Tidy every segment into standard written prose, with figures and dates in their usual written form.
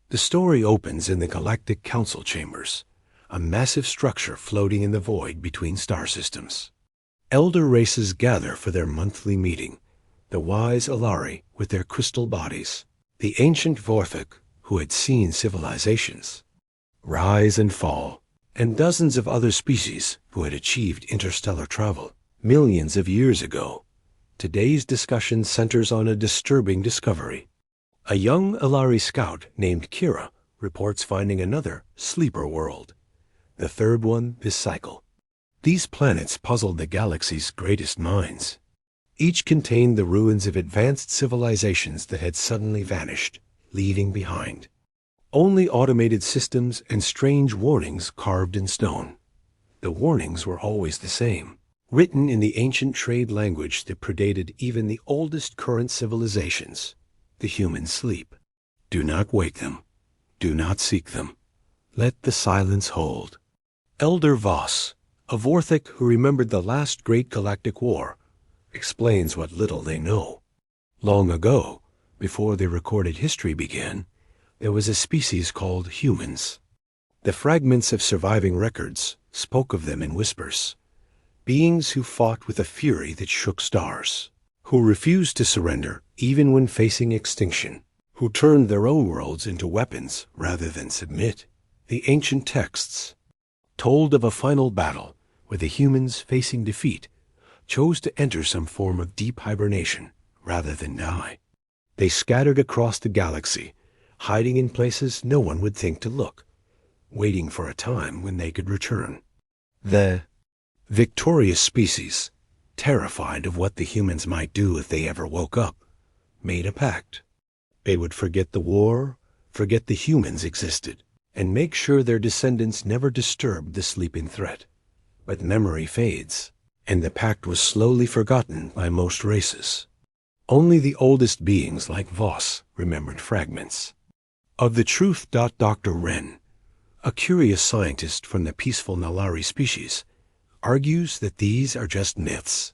The story opens in the Galactic Council chambers, a massive structure floating in the void between star systems. Elder races gather for their monthly meeting, the wise Alari with their crystal bodies, the ancient Vorthok who had seen civilizations rise and fall, and dozens of other species who had achieved interstellar travel millions of years ago. Today's discussion centers on a disturbing discovery. A young Alari scout named Kira reports finding another sleeper world, the third one this cycle. These planets puzzled the galaxy's greatest minds. Each contained the ruins of advanced civilizations that had suddenly vanished, leaving behind only automated systems and strange warnings carved in stone. The warnings were always the same, written in the ancient trade language that predated even the oldest current civilizations. The humans sleep. Do not wake them. Do not seek them. Let the silence hold. Elder Voss, a Vorthok who remembered the last great galactic war, explains what little they know. Long ago, before the recorded history began, there was a species called humans. The fragments of surviving records spoke of them in whispers. Beings who fought with a fury that shook stars, who refused to surrender even when facing extinction, who turned their own worlds into weapons rather than submit. The ancient texts told of a final battle where the humans, facing defeat, chose to enter some form of deep hibernation rather than die. They scattered across the galaxy, hiding in places no one would think to look, waiting for a time when they could return. The victorious species, terrified of what the humans might do if they ever woke up, made a pact. They would forget the war, forget the humans existed, and make sure their descendants never disturbed the sleeping threat. But memory fades, and the pact was slowly forgotten by most races. Only the oldest beings like Voss remembered fragments. Of the truth. Dr. Wren, a curious scientist from the peaceful Nalari species, argues that these are just myths.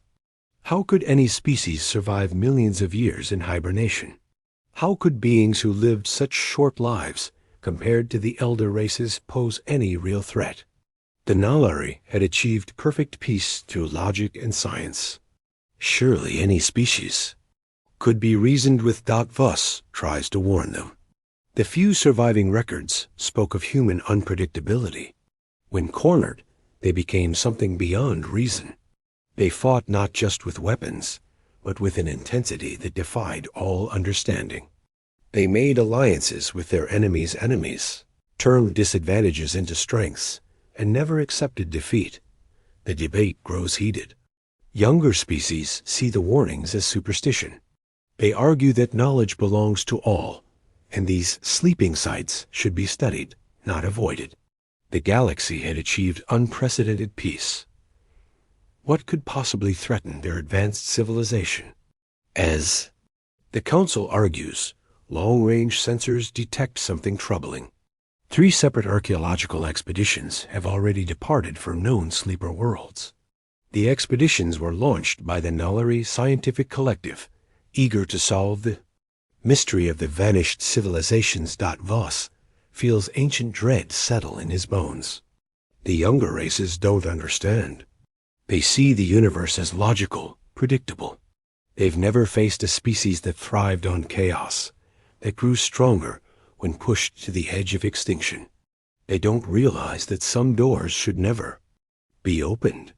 How could any species survive millions of years in hibernation? How could beings who lived such short lives compared to the elder races pose any real threat? The Nalari had achieved perfect peace through logic and science. Surely any species could be reasoned with. Voss tries to warn them. The few surviving records spoke of human unpredictability. When cornered, they became something beyond reason. They fought not just with weapons, but with an intensity that defied all understanding. They made alliances with their enemies' enemies, turned disadvantages into strengths, and never accepted defeat. The debate grows heated. Younger species see the warnings as superstition. They argue that knowledge belongs to all, and these sleeping sites should be studied, not avoided. The galaxy had achieved unprecedented peace. What could possibly threaten their advanced civilization? As the Council argues, long-range sensors detect something troubling. 3 separate archaeological expeditions have already departed for known sleeper worlds. The expeditions were launched by the Nalari Scientific Collective, eager to solve the mystery of the vanished civilizations. Voss feels ancient dread settle in his bones. The younger races don't understand. They see the universe as logical, predictable. They've never faced a species that thrived on chaos, that grew stronger when pushed to the edge of extinction. They don't realize that some doors should never be opened.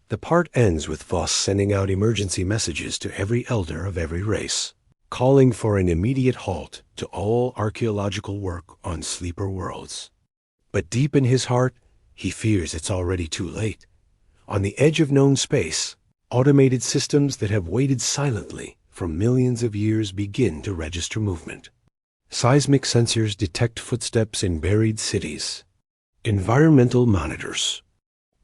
The part ends with Voss sending out emergency messages to every elder of every race, calling for an immediate halt to all archaeological work on sleeper worlds. But deep in his heart, he fears it's already too late. On the edge of known space, automated systems that have waited silently for millions of years begin to register movement. Seismic sensors detect footsteps in buried cities. Environmental monitors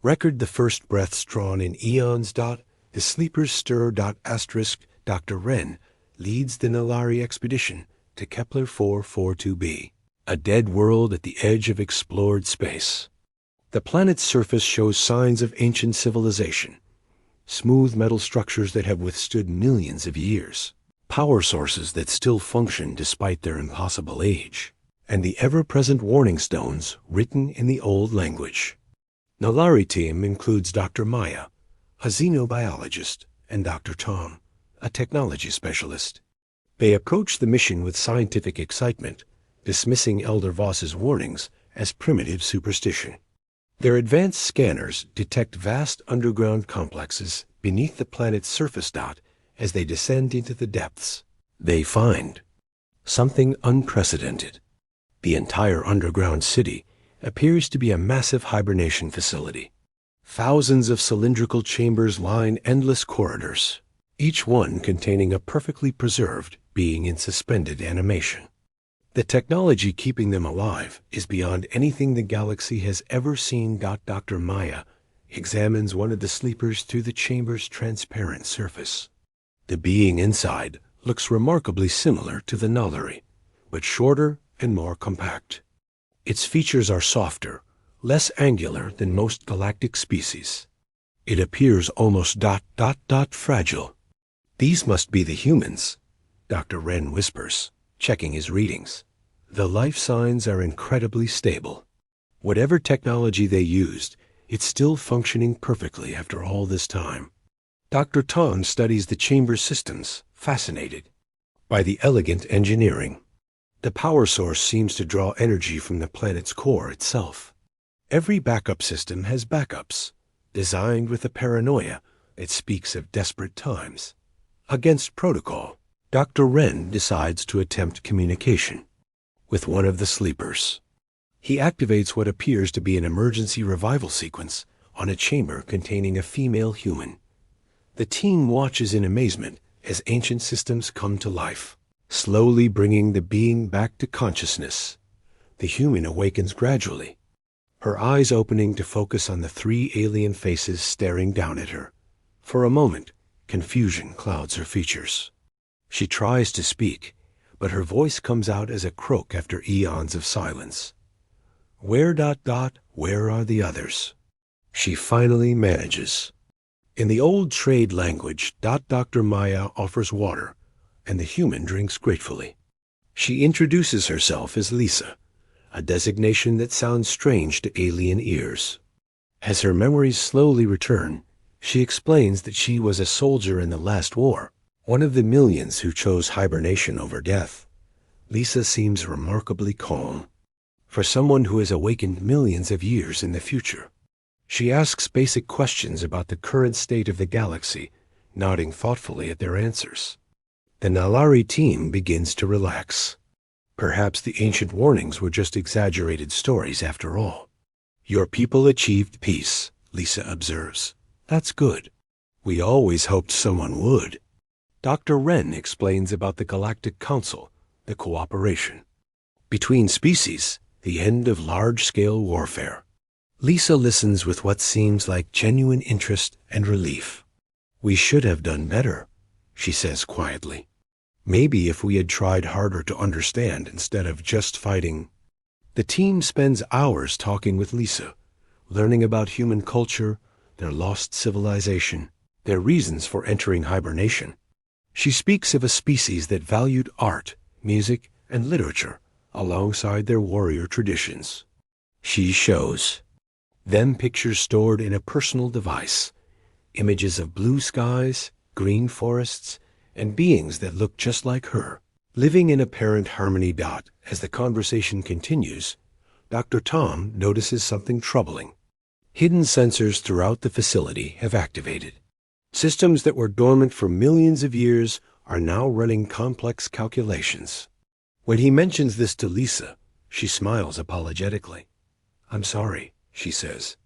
record the first breaths drawn in eons. The sleepers stir. Dr. Wren leads the Nalari expedition to Kepler 442b, a dead world at the edge of explored space. The planet's surface shows signs of ancient civilization, smooth metal structures that have withstood millions of years, power sources that still function despite their impossible age. and the ever-present warning stones written in the old language. Nalari team includes Dr. Maya, a xenobiologist, and Dr. Tom, a technology specialist. They approach the mission with scientific excitement, dismissing Elder Voss's warnings as primitive superstition. Their advanced scanners detect vast underground complexes beneath the planet's surface. As they descend into the depths, they find something unprecedented. The entire underground city appears to be a massive hibernation facility. Thousands of cylindrical chambers line endless corridors, each one containing a perfectly preserved being in suspended animation. The technology keeping them alive is beyond anything the galaxy has ever seen. Dr. Maya examines one of the sleepers through the chamber's transparent surface. The being inside looks remarkably similar to the Nalari, but shorter and more compact. Its features are softer, less angular than most galactic species. It appears almost fragile. These must be the humans, Dr. Wren whispers, checking his readings. The life signs are incredibly stable. Whatever technology they used, it's still functioning perfectly after all this time. Dr. Ton studies the chamber systems, fascinated by the elegant engineering. The power source seems to draw energy from the planet's core itself. Every backup system has backups, designed with a paranoia that speaks of desperate times. Against protocol, Dr. Wren decides to attempt communication with one of the sleepers. He activates what appears to be an emergency revival sequence on a chamber containing a female human. The team watches in amazement as ancient systems come to life, slowly bringing the being back to consciousness. The human awakens gradually, her eyes opening to focus on the three alien faces staring down at her. For a moment, confusion clouds her features. She tries to speak, but her voice comes out as a croak after eons of silence. Where are the others? She finally manages. In the old trade language, Dr. Maya offers water, and the human drinks gratefully. She introduces herself as Lisa, a designation that sounds strange to alien ears. As her memories slowly return, she explains that she was a soldier in the last war, one of the millions who chose hibernation over death. Lisa seems remarkably calm for someone who has awakened millions of years in the future. She asks basic questions about the current state of the galaxy, nodding thoughtfully at their answers. The Nalari team begins to relax. Perhaps the ancient warnings were just exaggerated stories after all. Your people achieved peace, Lisa observes. That's good. We always hoped someone would. Dr. Wren explains about the Galactic Council, the cooperation between species, the end of large-scale warfare. Lisa listens with what seems like genuine interest and relief. We should have done better, she says quietly. Maybe if we had tried harder to understand instead of just fighting. The team spends hours talking with Lisa, learning about human culture, their lost civilization, their reasons for entering hibernation. She speaks of a species that valued art, music, and literature alongside their warrior traditions. She shows them pictures stored in a personal device, images of blue skies, green forests, and beings that look just like her, living in apparent harmony. As the conversation continues, Dr. Tom notices something troubling. Hidden sensors throughout the facility have activated. Systems that were dormant for millions of years are now running complex calculations. When he mentions this to Lisa, she smiles apologetically. I'm sorry, she says.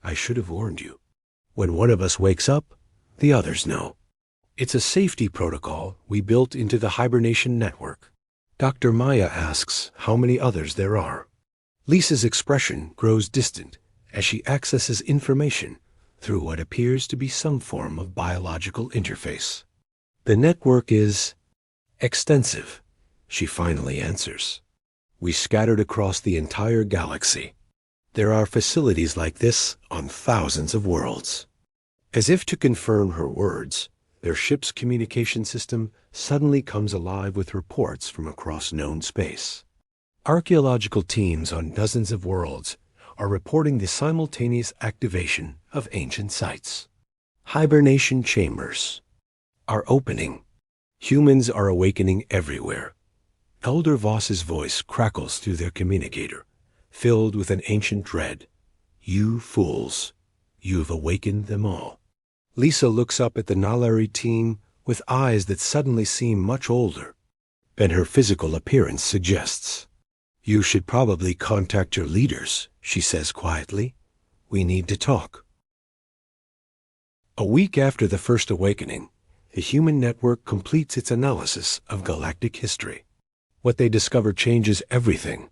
I should have warned you. When one of us wakes up, the others know. It's a safety protocol we built into the hibernation network. Dr. Maya asks how many others there are. Lisa's expression grows distant as she accesses information through what appears to be some form of biological interface. The network is extensive, she finally answers. We scattered across the entire galaxy. There are facilities like this on thousands of worlds. As if to confirm her words, their ship's communication system suddenly comes alive with reports from across known space. Archaeological teams on dozens of worlds are reporting the simultaneous activation of ancient sites. Hibernation chambers are opening. Humans are awakening everywhere. Elder Voss's voice crackles through their communicator, filled with an ancient dread. You fools, you've awakened them all. Lisa looks up at the Nalari team with eyes that suddenly seem much older than her physical appearance suggests. You should probably contact your leaders, she says quietly. We need to talk. A week after the first awakening, the Human Network completes its analysis of galactic history. What they discover changes everything.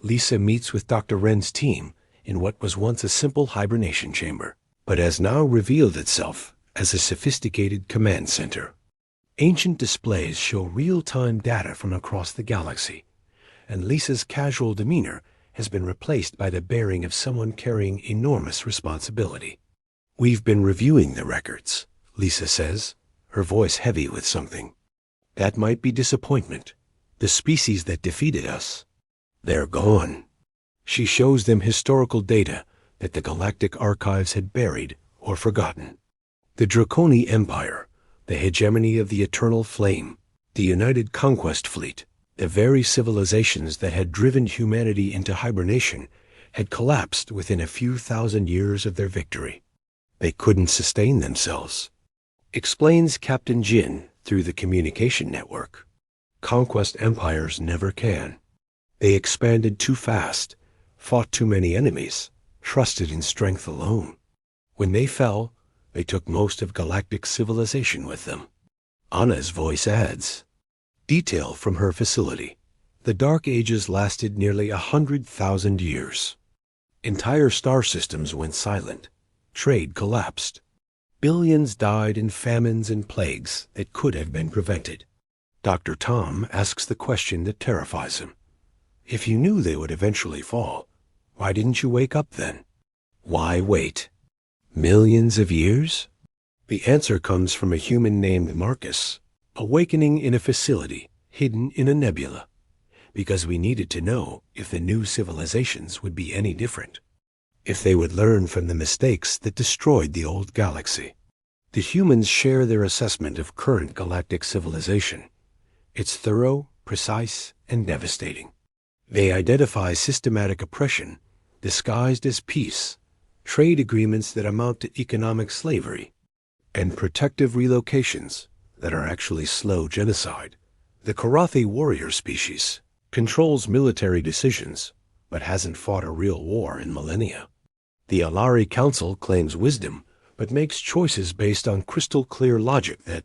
Lisa meets with Dr. Wren's team in what was once a simple hibernation chamber, but has now revealed itself as a sophisticated command center. Ancient displays show real-time data from across the galaxy, and Lisa's casual demeanor has been replaced by the bearing of someone carrying enormous responsibility. We've been reviewing the records, Lisa says, her voice heavy with something. That might be disappointment. The species that defeated us, they're gone. She shows them historical data that the galactic archives had buried or forgotten. The Draconi Empire, the hegemony of the Eternal Flame, the United Conquest Fleet, the very civilizations that had driven humanity into hibernation had collapsed within a few thousand years of their victory. They couldn't sustain themselves. Explains Captain Jin through the communication network. Conquest empires never can. They expanded too fast, fought too many enemies, trusted in strength alone. When they fell, they took most of galactic civilization with them. Anna's voice adds. Detail from her facility. The Dark Ages lasted nearly 100,000 years. Entire star systems went silent. Trade collapsed. Billions died in famines and plagues that could have been prevented. Dr. Tom asks the question that terrifies him. If you knew they would eventually fall, why didn't you wake up then? Why wait? Millions of years? The answer comes from a human named Marcus, awakening in a facility hidden in a nebula, because we needed to know if the new civilizations would be any different, if they would learn from the mistakes that destroyed the old galaxy. The humans share their assessment of current galactic civilization. It's thorough, precise, and devastating. They identify systematic oppression disguised as peace, trade agreements that amount to economic slavery, and protective relocations that are actually slow genocide. The Karathi warrior species controls military decisions, but hasn't fought a real war in millennia. The Alari Council claims wisdom, but makes choices based on crystal-clear logic that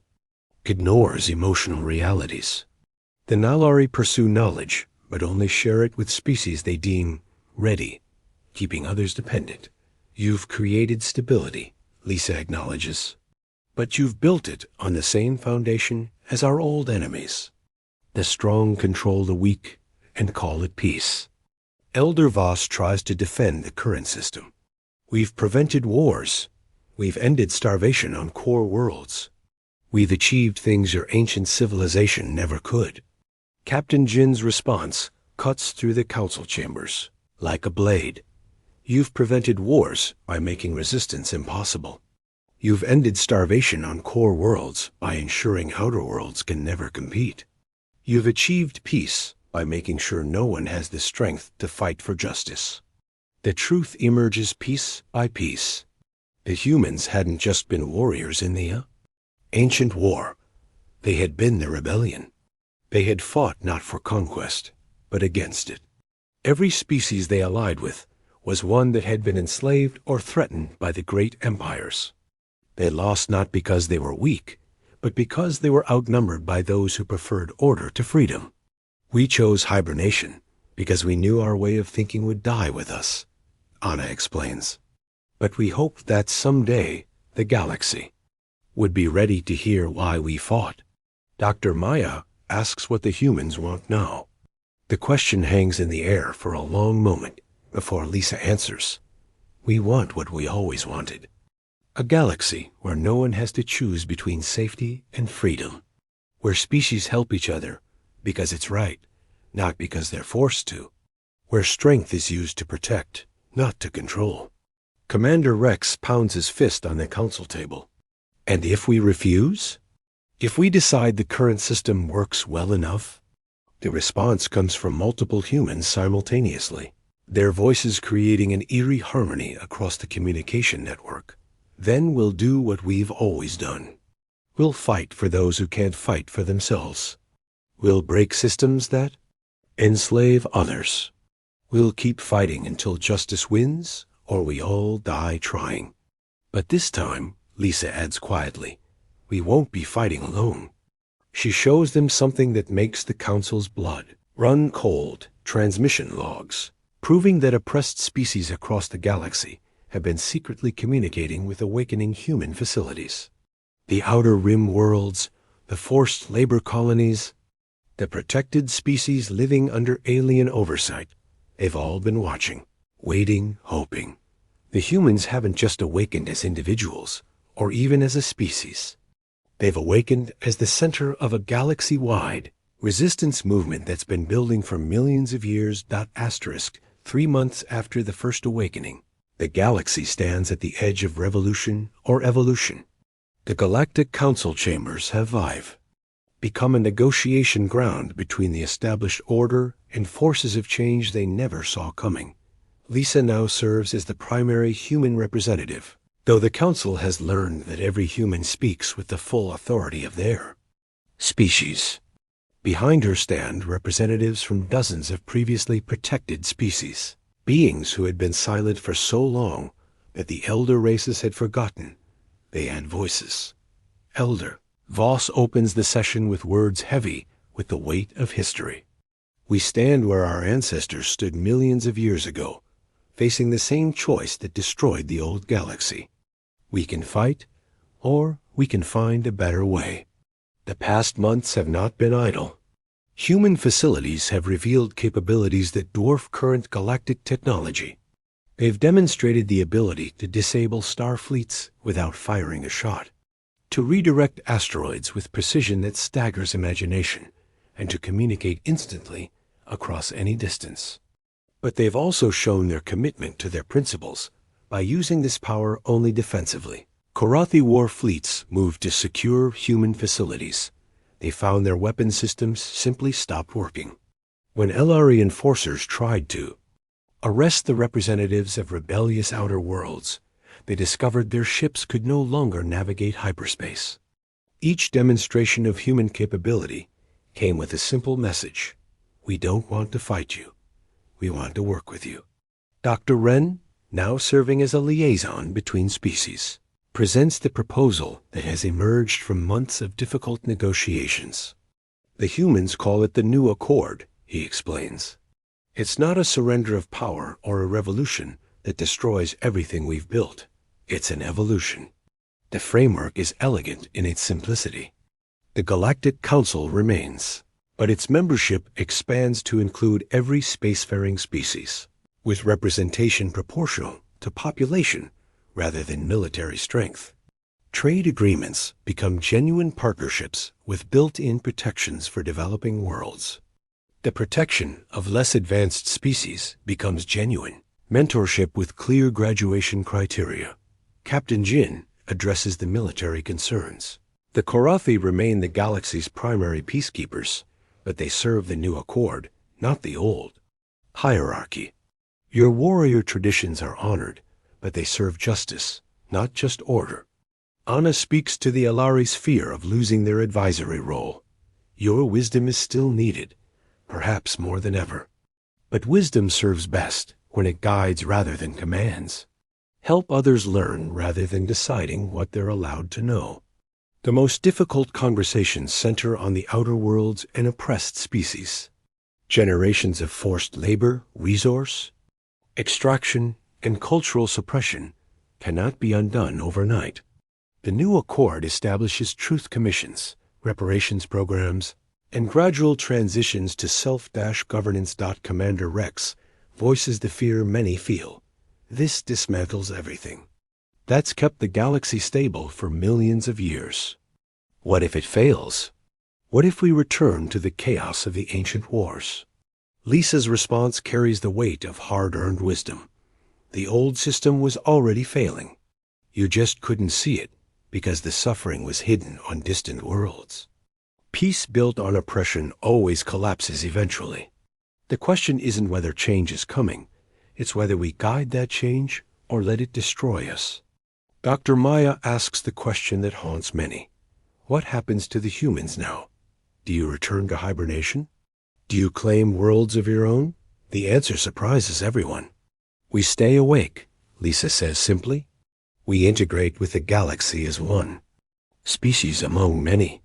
ignores emotional realities. The Nalari pursue knowledge, but only share it with species they deem ready, keeping others dependent. You've created stability, Lisa acknowledges, but you've built it on the same foundation as our old enemies. The strong control the weak and call it peace. Elder Voss tries to defend the current system. We've prevented wars. We've ended starvation on core worlds. We've achieved things your ancient civilization never could. Captain Jin's response cuts through the council chambers like a blade. You've prevented wars by making resistance impossible. You've ended starvation on core worlds by ensuring outer worlds can never compete. You've achieved peace by making sure no one has the strength to fight for justice. The truth emerges piece by piece. The humans hadn't just been warriors in the ancient war. They had been the rebellion. They had fought not for conquest, but against it. Every species they allied with was one that had been enslaved or threatened by the great empires. They lost not because they were weak, but because they were outnumbered by those who preferred order to freedom. We chose hibernation because we knew our way of thinking would die with us, Anna explains. But we hoped that someday the galaxy would be ready to hear why we fought. Dr. Maya asks what the humans want now. The question hangs in the air for a long moment before Lisa answers. We want what we always wanted. A galaxy where no one has to choose between safety and freedom. Where species help each other because it's right, not because they're forced to, where strength is used to protect, not to control. Commander Rex pounds his fist on the council table. And if we refuse? If we decide the current system works well enough? The response comes from multiple humans simultaneously, their voices creating an eerie harmony across the communication network. Then we'll do what we've always done. We'll fight for those who can't fight for themselves. We'll break systems that enslave others. We'll keep fighting until justice wins, or we all die trying. But this time, Lisa adds quietly, we won't be fighting alone. She shows them something that makes the Council's blood run cold: transmission logs, proving that oppressed species across the galaxy have been secretly communicating with awakening human facilities. The Outer Rim worlds, the forced labor colonies, the protected species living under alien oversight, they've all been watching, waiting, hoping. The humans haven't just awakened as individuals, or even as a species. They've awakened as the center of a galaxy-wide resistance movement that's been building for millions of years. 3 months after the first awakening, the galaxy stands at the edge of revolution or evolution. The Galactic Council chambers have become a negotiation ground between the established order and forces of change they never saw coming. Lisa now serves as the primary human representative, though the Council has learned that every human speaks with the full authority of their species. Behind her stand representatives from dozens of previously protected species, beings who had been silent for so long that the elder races had forgotten they had voices. Elder Voss opens the session with words heavy with the weight of history. We stand where our ancestors stood millions of years ago, facing the same choice that destroyed the old galaxy. We can fight, or we can find a better way. The past months have not been idle. Human facilities have revealed capabilities that dwarf current galactic technology. They've demonstrated the ability to disable star fleets without firing a shot, to redirect asteroids with precision that staggers imagination, and to communicate instantly across any distance. But they've also shown their commitment to their principles by using this power only defensively. Korathi war fleets moved to secure human facilities. They found their weapon systems simply stopped working. When LRE enforcers tried to arrest the representatives of rebellious outer worlds, they discovered their ships could no longer navigate hyperspace. Each demonstration of human capability came with a simple message: we don't want to fight you. We want to work with you. Dr. Wren, now serving as a liaison between species, presents the proposal that has emerged from months of difficult negotiations. The humans call it the New Accord, he explains. It's not a surrender of power or a revolution that destroys everything we've built. It's an evolution. The framework is elegant in its simplicity. The Galactic Council remains, but its membership expands to include every spacefaring species, with representation proportional to population rather than military strength. Trade agreements become genuine partnerships with built-in protections for developing worlds. The protection of less advanced species becomes genuine. Mentorship with clear graduation criteria. Captain Jin addresses the military concerns. The Korathi remain the galaxy's primary peacekeepers, but they serve the New Accord, not the old. Hierarchy. Your warrior traditions are honored, but they serve justice, not just order. Anna speaks to the Alari's fear of losing their advisory role. Your wisdom is still needed, perhaps more than ever. But wisdom serves best when it guides rather than commands. Help others learn rather than deciding what they're allowed to know. The most difficult conversations center on the outer worlds and oppressed species. Generations of forced labor, resource extraction, and cultural suppression cannot be undone overnight. The New Accord establishes truth commissions, reparations programs, and gradual transitions to self-governance. Commander Rex voices the fear many feel. This dismantles everything. That's kept the galaxy stable for millions of years. What if it fails? What if we return to the chaos of the ancient wars? Lisa's response carries the weight of hard-earned wisdom. The old system was already failing. You just couldn't see it because the suffering was hidden on distant worlds. Peace built on oppression always collapses eventually. The question isn't whether change is coming. It's whether we guide that change or let it destroy us. Dr. Maya asks the question that haunts many. What happens to the humans now? Do you return to hibernation? Do you claim worlds of your own? The answer surprises everyone. We stay awake, Lisa says simply. We integrate with the galaxy as one, species among many.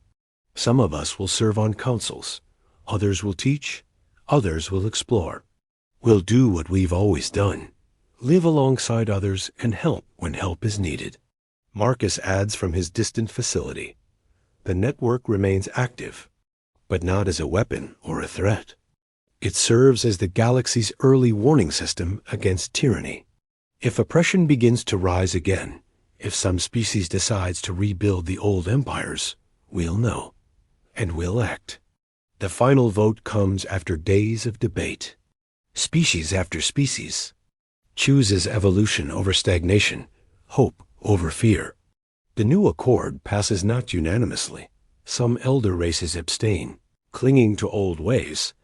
Some of us will serve on councils. Others will teach. Others will explore. We'll do what we've always done. Live alongside others and help when help is needed. Marcus adds from his distant facility. The network remains active, but not as a weapon or a threat. It serves as the galaxy's early warning system against tyranny. If oppression begins to rise again, if some species decides to rebuild the old empires, we'll know, and we'll act. The final vote comes after days of debate. Species after species chooses evolution over stagnation, hope over fear. The new accord passes not unanimously. Some elder races abstain, clinging to old ways,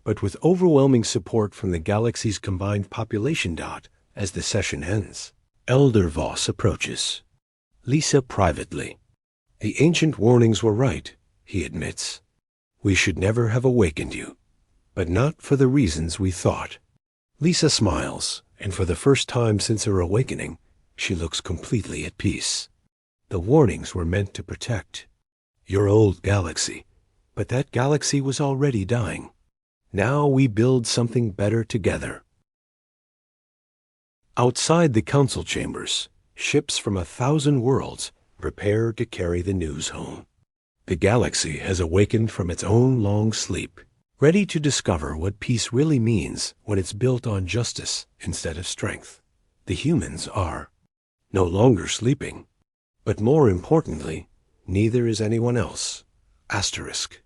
but with overwhelming support from the galaxy's combined population dot as the session ends. Elder Voss approaches. Lisa privately. The ancient warnings were right, he admits. We should never have awakened you, but not for the reasons we thought. Lisa smiles, and for the first time since her awakening, she looks completely at peace. The warnings were meant to protect your old galaxy, but that galaxy was already dying. Now we build something better together. Outside the council chambers, ships from 1,000 worlds prepare to carry the news home. The galaxy has awakened from its own long sleep, ready to discover what peace really means when it's built on justice instead of strength. The humans are no longer sleeping, but more importantly, neither is anyone else. Asterisk.